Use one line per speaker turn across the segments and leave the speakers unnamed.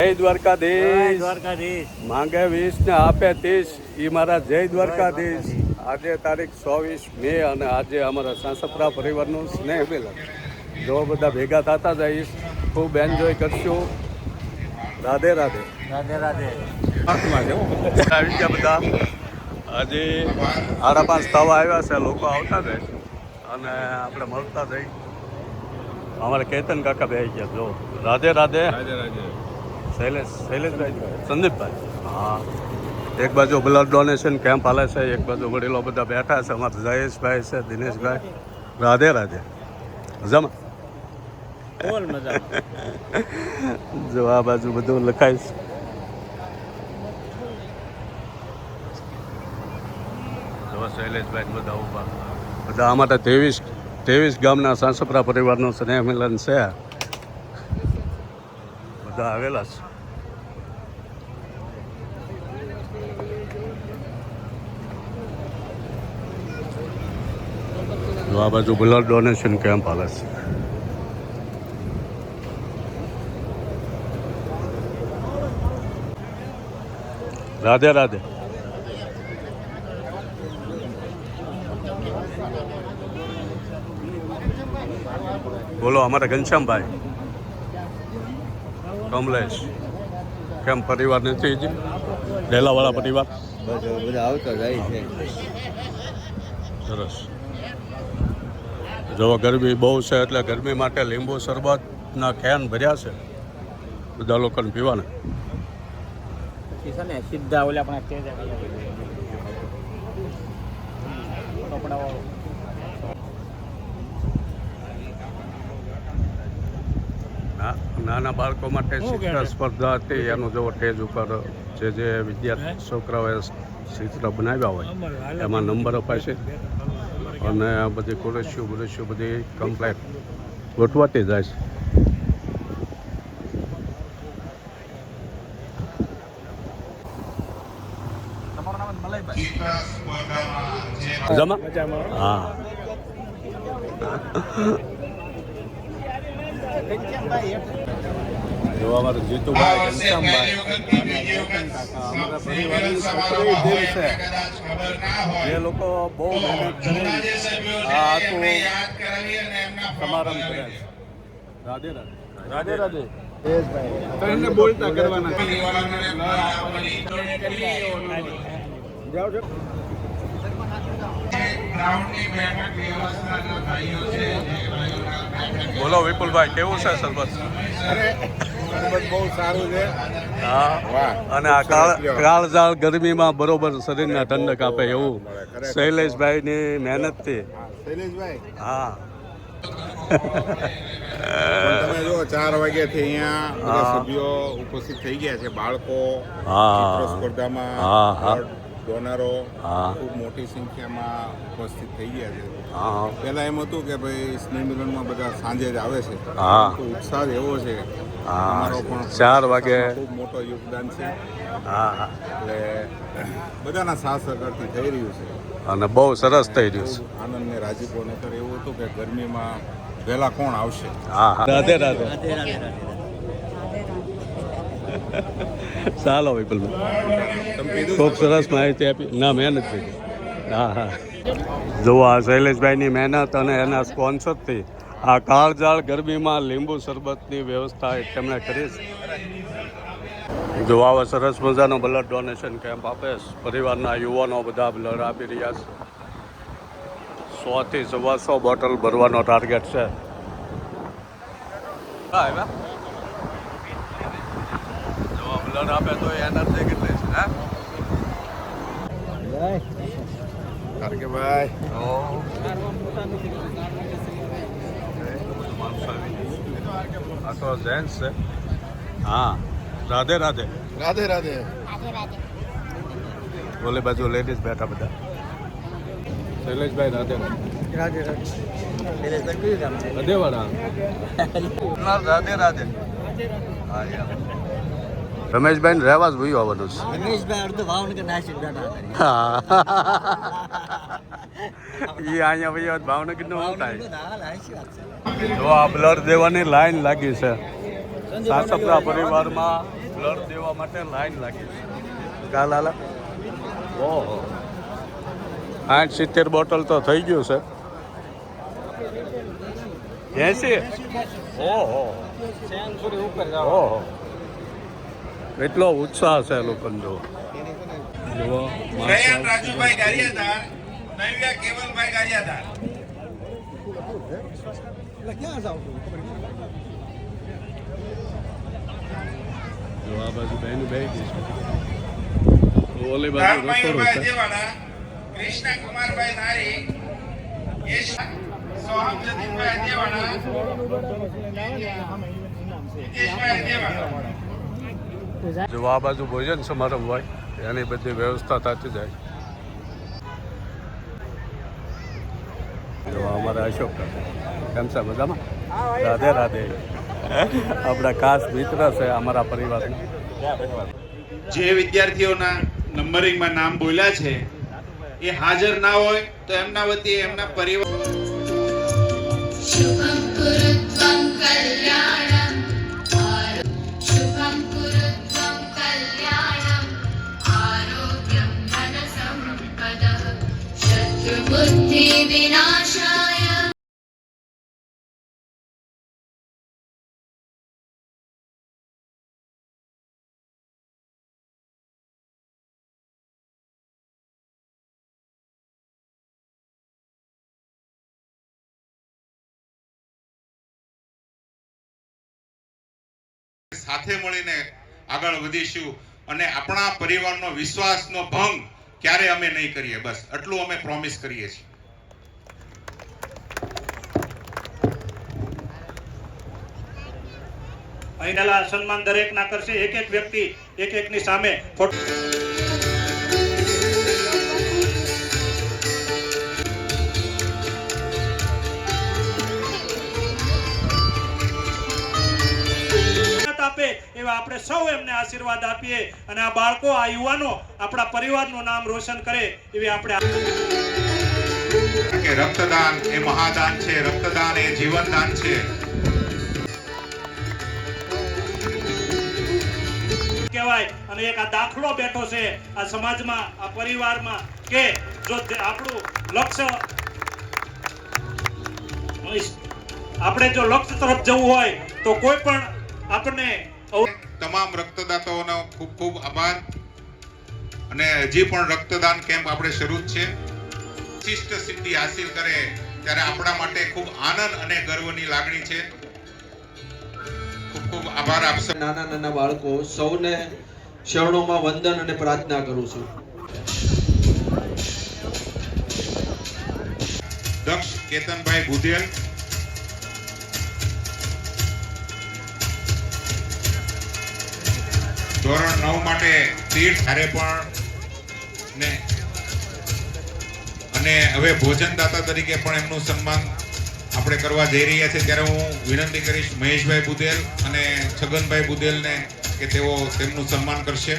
જય દ્વારકાધીશ.
દ્વારકાધીશ
માંગે 20 ને આપે 30. એ મારા જય દ્વારકાધીશ. આજે તારીખ 24 મે અને આજે અમારા સાંસપરા પરિવારનું સ્નેહ મિલન. જો બધા ભેગા થતા જઈશ, ખૂબ એન્જોય કરશું. રાધે રાધે.
રાધે રાધે.
આવી ગયા બધા. આજે 5:30 થવા આવ્યા છે. લોકો આવતા જાય અને આપણે મળતા જઈ. અમારે કેતન કાકા બે આવી ગયા. જો રાધે રાધે. શૈલેષભાઈ, સંદીપભાઈ. હા, એક બાજુ બ્લડ ડોનેશન કેમ્પ હાલે છે, એક બાજુ વડીલો બધા બેઠા છે. અમારા જયેશભાઈ છે, દિનેશભાઈ. રાધે રાધે. જમા જો આ બાજુ બધું લખાઈશ. જો શૈલેષભાઈ બધા ઉભા. બધા આમાં 23 ગામના સાંસપરા પરિવારનું સ્નેહ મિલન છે. બધા આવેલા છે. આ બાજુ બ્લડ ડોનેશન કેમ્પ હાલે છે. રાધે રાધે. બોલો અમારા ઘનશ્યામભાઈ, કમલેશ, કેમ પરિવાર નથી હજી? ડેલાવાળા પરિવાર
બધા આવતા જાય છે.
સરસ. જો ગરમી બહુ છે એટલે ગરમી માટે લીંબુ શરબતના કેન ભર્યા છે બધા લોકોને પીવાના.
સીધા ઓલા પણ
નાના બાળકો માટે ચિત્ર સ્પર્ધા હતી. એનું જો સ્ટેજ ઉપર જે વિદ્યાર્થી છોકરાઓએ ચિત્ર બનાવ્યા હોય એમાં નંબર અપાય છે અને બધી ખુરશીઓ બધી કમ્પ્લેટ ગોઠવાતી જાય છે. હા, જો અમારા જીતુભાઈ, ઘનશ્યામભાઈ અમારા પરિવારની છોકરી દિલ છે. જે લોકો બહુ મહેનત કરી આ આખું સમારંભ કરે છે. રાધે રાધે. રાધે રાધે.
બોલતા કરવાના.
બોલો વિપુલભાઈ, કેવું છે શરબત?
બહુ સારું છે.
હા, અને આ કાળઝાળ ગરમીમાં બરોબર શરીરના ઠંડક આપે એવું શૈલેષભાઈની મહેનતથી. હા,
તમે જો 4 વાગ્યાથી અહીંયા બધા સભ્યો ઉપસ્થિત થઈ ગયા છે. બાળકો ચિત્ર સ્પર્ધામાં ડોનરો ખૂબ મોટી સંખ્યામાં ઉપસ્થિત થઈ ગયા છે. પહેલા એમ હતું કે ભાઈ સ્નેહ મિલનમાં બધા સાંજે જ આવે છે. ઉત્સાહ એવો છે. અમારો પણ
4 વાગે
ખૂબ મોટો યોગદાન છે. એટલે બધાના સાથ સહકારથી થઈ રહ્યું છે
અને બહુ સરસ થઈ રહ્યું છે.
આનંદ ને રાજીપો. નહીતર એવું હતું કે ગરમીમાં વહેલા કોણ આવશે.
રાધે રાધે. ચાલો વિપુલભાઈ, ખૂબ સરસ માહિતી આપી. ના, મહેનત થઈ. હા, જુઓ આ શૈલેષભાઈની મહેનત અને એના સ્પોન્સરથી આ કાળઝાળ ગરમીમાં લીંબુ શરબતની વ્યવસ્થા તેમણે કરી છે. જો આવા સરસ મજાનો બ્લડ ડોનેશન કેમ્પ આપે છે. પરિવારના યુવાનો બધા બ્લડ આપી રહ્યા છે. 100 થી 125 બોટલ ભરવાનો ટાર્ગેટ છે. જો બ્લડ આપે તો એનર્જી કેટલી છે?
ભાઈ
આ તો જેન્ટ્સ છે. હા, રાધે રાધે.
રાધે રાધે.
ઓલી બાજુ લેડીઝ બેઠા બધા. શૈલેષભાઈ રાધે રાધે. રાધેવાડા. રાધે રાધે. હા, રમેશભાઈ ને રહેવા જ ભૂયું આવવાનું છે.
રમેશભાઈ અડધો ભાવનગર નાસિક બેઠા.
એ અહીંયા ભાઈ ભાવનગર નું શું થાય? જો આ બ્લડ દેવાની લાઈન લાગી છે. સાંસપરા પરિવારમાં બ્લડ દેવા માટે લાઈન લાગી છે. કા લાલા? ઓહો, 60-70 બોટલ તો થઈ ગયું છે. 80? ઓહો, ઓહો, કેટલો ઉત્સાહ છે લોકોનો. જુઓ,
પ્રયાગ રાજુભાઈ ગારિયાદાર, નવ્યા કેવલભાઈ ગારિયાદાર.
જો આ બાજુ બેનું બે ગઈ છે. ઓલી બાજુ રસોડું
મયુરભાઈ
છે.
દેવાડા, કૃષ્ણ કુમારભાઈ નારી, યશ સોહમ જતીનભાઈ દેવાડા, હિતેશભાઈ દેવાડા.
જો આ બાજુ ભોજન સમારંભ હોય એની બધી વ્યવસ્થા થતી જાય. જો અમારા અશોક કેમ છે? મજામાં? રાધે રાધે. આપણા ખાસ મિત્ર છે અમારા પરિવારના.
જે વિદ્યાર્થીઓના નંબરિંગમાં નામ બોલ્યા છે એ હાજર ના હોય તો એમના વતી એમના પરિવાર
शुभं कुरुत्वं कल्याणं शुभं कुरुत्वं कल्याणं आरोग्यं धनसम्पदः शत्रुबुद्धि विनाशाय
સાથે મળીને આગળ વધીશું અને આપણા પરિવારનો વિશ્વાસનો ભંગ ક્યારે અમે નહીં કરીએ. બસ આટલું અમે પ્રોમિસ કરીએ છીએ.
અહીંના સન્માન દરેક ના કરશે. એક એક વ્યક્તિ એક એકની સામે ફોટો આપે એવા આપણે સૌ એમને આશીર્વાદ આપીએ અને આ બાળકો, આ યુવાનો આપણા પરિવારનું નામ રોશન કરે એવી આપણે
કે રક્તદાન એ મહાદાન છે, રક્તદાન એ જીવનદાન છે.
કહેવાય. અને એક આ દાખલો બેઠો છે આ સમાજમાં, આ પરિવારમાં કે જો આપણું લક્ષ્ય આપણે જો લક્ષ્ય તરફ જવું હોય તો કોઈ પણ આપણને
તમામ રક્તદાતાઓનો ખૂબ ખૂબ આભાર. અને હજી પણ રક્તદાન કેમ્પ આપણે શરૂ જ છે. વિશિષ્ટ સિદ્ધિ હાસિલ કરે ત્યારે આપણા માટે ખૂબ આનંદ અને ગર્વની લાગણી છે. ખૂબ ખૂબ આભાર આપશો.
નાના નાના બાળકો સૌને શરણોમાં વંદન અને પ્રાર્થના કરું છું.
દક્ષ કેતનભાઈ બુધેલ, ધોરણ 9 માટે તીર્થ હારે પણ ને અને હવે ભોજનદાતા તરીકે પણ એમનું સન્માન આપણે કરવા જઈ રહ્યા છે. ત્યારે હું વિનંતી કરીશ મહેશભાઈ બુધેલ અને છગનભાઈ બુધેલને કે તેઓ તેમનું સન્માન કરશે.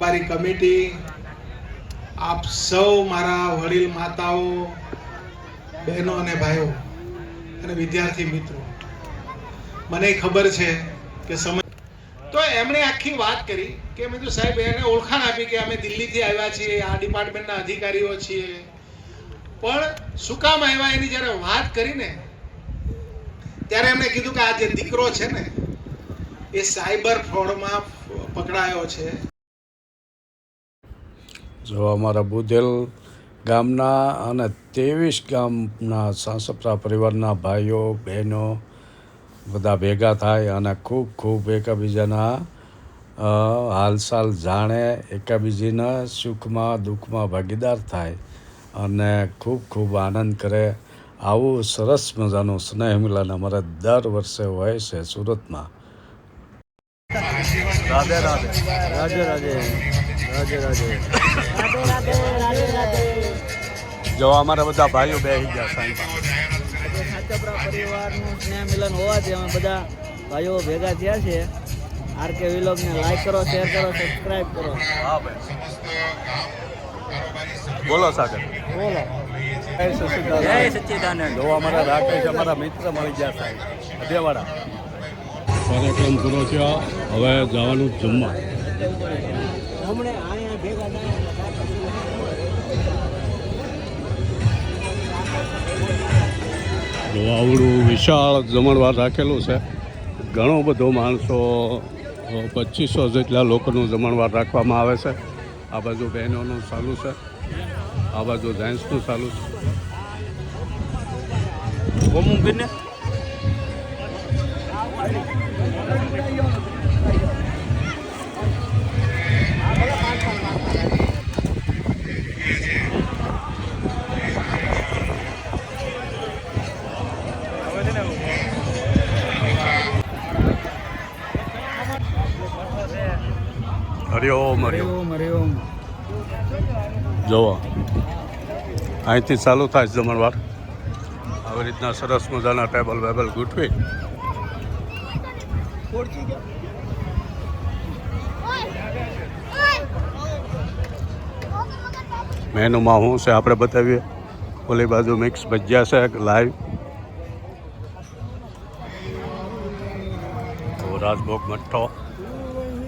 મારી કમિટી, આપ સૌ મારા વડીલ માતાઓ, બહેનો અને ભાઈઓ અને વિદ્યાર્થી મિત્રો, મને ખબર છે કે સમય તો એમણે આખી વાત કરી કે મેં તો સાહેબ એને ઓળખાણ આપી કે અમે દિલ્હીથી આવ્યા છીએ, આ ડિપાર્ટમેન્ટના અધિકારીઓ છીએ, પણ શું કામ આવ્યા એની જ્યારે વાત કરીને ત્યારે એમણે કીધું કે આ જે દીકરો છે ને એ સાયબર ફ્રોડમાં પકડાયો છે.
જો અમારા બુધેલ ગામના અને 23 ગામના સાસપરા પરિવારના ભાઈઓ બહેનો બધા ભેગા થાય અને ખૂબ ખૂબ એકબીજાના હાલચાલ જાણે, એકબીજાના સુખમાં દુઃખમાં ભાગીદાર થાય અને ખૂબ ખૂબ આનંદ કરે. આવું સરસ મજાનું સ્નેહ મિલન અમારે દર વર્ષે હોય છે સુરતમાં. રાધે રાધે. રાધે રાધે. રાધે રાધે. જો અમારા બધા ભાઈઓ બેસી ગયા સાંઈ
સાચપરા પરિવારનું સ્નેહ મિલન હોવાથી અમે બધા ભાઈઓ ભેગા થયા છે. આરકે વિલોગને લાઈક કરો, શેર કરો, સબસ્ક્રાઇબ કરો.
હા ભાઈ, બોલો સાગર.
બોલો.
જય સચ્ચિદાનંદ. જો અમારા રાકેશ અમારા મિત્ર મળી ગયા સાહેબ અધેવાડા. કાર્યક્રમ પૂરો થયો, હવે જવાનું જમવા. જો આવડું વિશાળ જમણવાર રાખેલું છે. ઘણો બધો માણસો 2500 જેટલા લોકોનું જમણવાર રાખવામાં આવે છે. આ બાજુ બહેનોનું ચાલુ છે, આ બાજુ જેન્ટ્સનું ચાલુ છે. હરિઓમ હરિઓમ. જુઓ, અહીંથી ચાલુ થાય છે જમણવાર. આવી રીતના સરસ મજાના ટેબલ વેબલ ગોઠવી મેનુમાં શું છે આપણે બતાવીએ. ઓલી બાજુ મિક્સ ભજીયા છે લાઈવ. રાજભોગ મઠ્ઠો,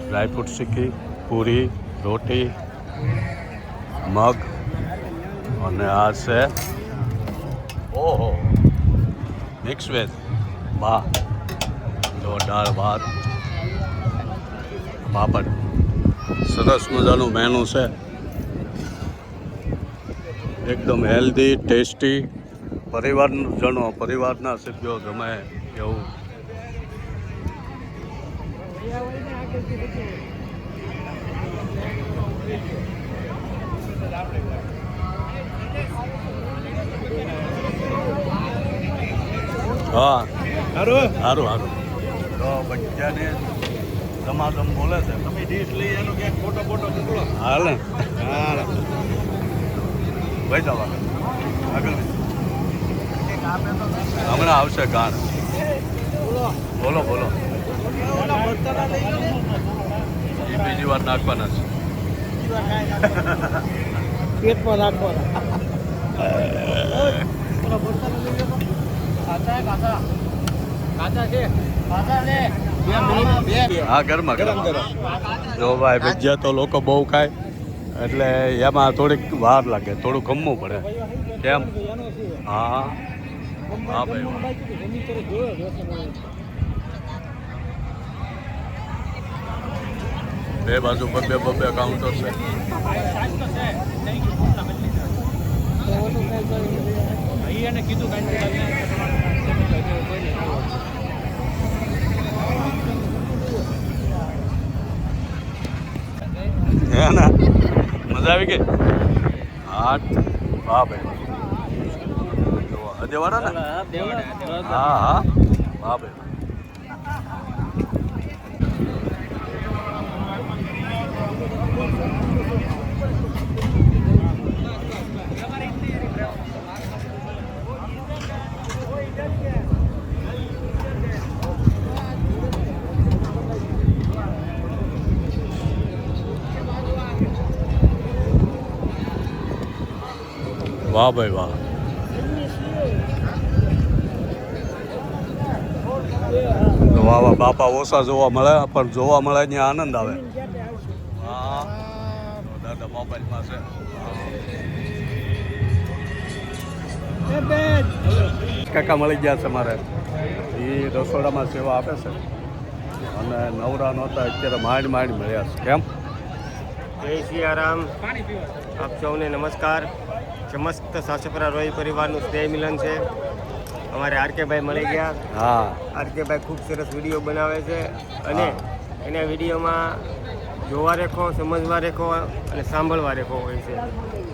ડ્રાયફ્રૂટ સિક્કી, પૂરી, રોટી, મગ અને આ છે ઓહો મિક્સ વેજ. વાહ, જો દાળ ભાત, પાપડ. સરસ મજાનું મેનુ છે, એકદમ હેલ્ધી, ટેસ્ટી. પરિવારના સભ્યો ગમે એવું. હા, સારું સારું. તો બચ્ચાને ધમાધમ બોલે છે. તમે ડીશ લઈ એનો ક્યાંક ફોટો નીકળો. હાલે હા ભાઈ, જવા આગળ હમણાં આવશે ગાન. બોલો બોલો. એ બીજી વાર નાખવાના છે
પેટમાં નાખવાના.
હા, ગરમા ગરમ. જો ભાઈ, ભજીયા તો લોકો બહુ ખાય એટલે એમાં થોડીક વાર લાગે, થોડું ખમવું પડે. કેમ? હા હા ભાઈ. બે બાજુ બબ્બે કાઉન્ટર છે. હે ના, મજા આવી ગઈ. હા વાહ ભાઈ, અજેવાડા ને. હા હા વાહ ભાઈ. વાહ ભાઈ વાહ. વાહ વાહ, બાપા ઓછા જોવા મળે પણ જોવા મળે ત્યાં આનંદ આવે. હા, દાદા મોબાઈલમાં છે. કાકા મળી ગયા છે મારે. એ રસોડામાં સેવા આપે છે અને નવરા નહોતા, અત્યારે માંડ મળ્યા છે. કેમ?
જય સિયારામ. આપ સૌને નમસ્કાર. સમસ્ત સાસપરા રોય પરિવારનું સ્નેહ મિલન છે. અમારે આરકેભાઈ મળી ગયા.
હા,
આરકેભાઈ ખૂબ સરસ વિડીયો બનાવે છે અને એના વિડીયોમાં જોવા રેખો, સમજવા રેખો અને સાંભળવા રેખો હોય છે.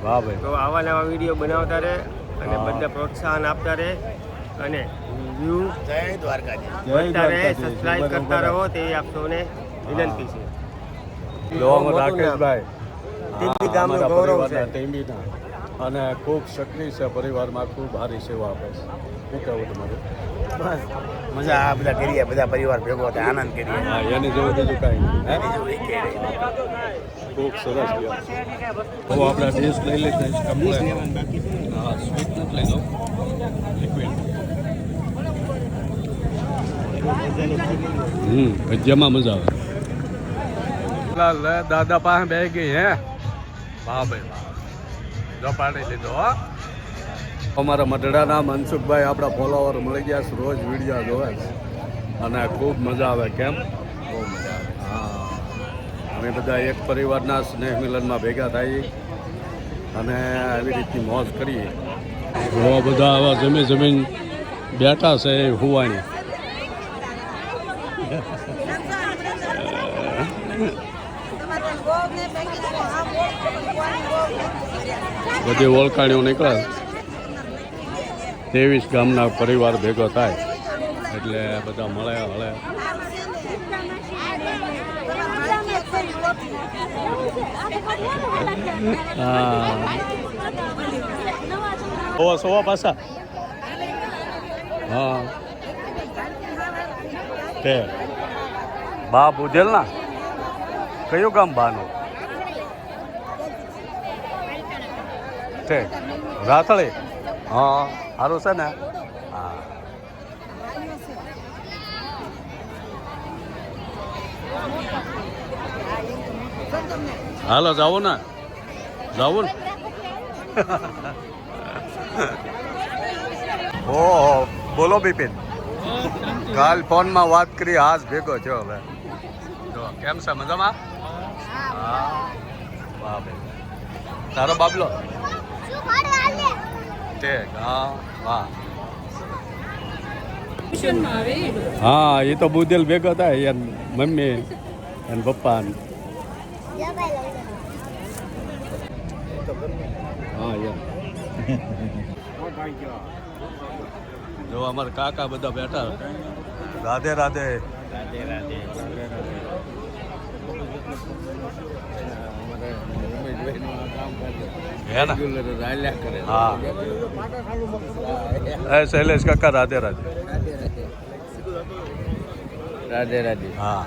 વાહ ભાઈ.
તો આવા નવા વિડીયો બનાવતા રહે અને બધા પ્રોત્સાહન આપતા રહે અને વ્યૂ વધતા રહે, સબસ્ક્રાઈબ કરતા રહો તે આપ સૌને વિનંતી છે.
રાકેશભાઈ
ટીપી ગામનું ગૌરવ છે.
અને ખૂબ સક્રિય છે પરિવારમાં, ખૂબ સારી સેવા આપે છે. શું કહેવું તમારું?
બસ મજા આ બધા કરીએ, બધા પરિવાર ભેગો થાય, આનંદ કરીએ.
હા, એની જેવું બીજું કાંઈ નહીં. ખૂબ સરસ ગયો. તો આપણે ડીશ લઈ લઈશું કમ્પ્લેટ. હા, સ્વીટ નથી લઈ લો, લિક્વિડ. ભજીયામાં મજા આવે લે દાદા પાસે બે ગઈ હે વાહ ભાઈ વાહ જો પાડી લીધો હો અમારા મઢડાના મનસુખભાઈ આપણા ફોલોવર મળી ગયા છે રોજ વિડીયો જોવે છે અને ખૂબ મજા આવે કેમ બહુ મજા આવે હા અમે બધા એક પરિવારના સ્નેહ મિલનમાં ભેગા થઈએ અને આવી રીતની મોજ કરીએ એવા બધા આવા જમીન બેઠા છે એ હુવાની બધી ઓળખાણીઓ નીકળે 23 ગામના પરિવાર ભેગો થાય એટલે બધા મળે હળે હા સોવા પાછા હા તે બા બુધેલ ના કયું ગામ બાનું તે રાથળી હા સારું છે ને હા હાલો જાવું ને જાવું ને ઓહો બોલો બિપિન કાલ ફોનમાં વાત કરી હાથ ભેગો છો હવે જો કેમ છે મજામાં હા વાહ ભાઈ તારો બાબલો તે હા વાહ હા એ તો બુધેલ ભેગો થાય એન મમ્મી એન પપ્પા હા યાર જો અમારા કાકા બધા બેઠા રાધે રાધે હા શૈલેષ કાકા રાધે રાધે રાધે રાધે હા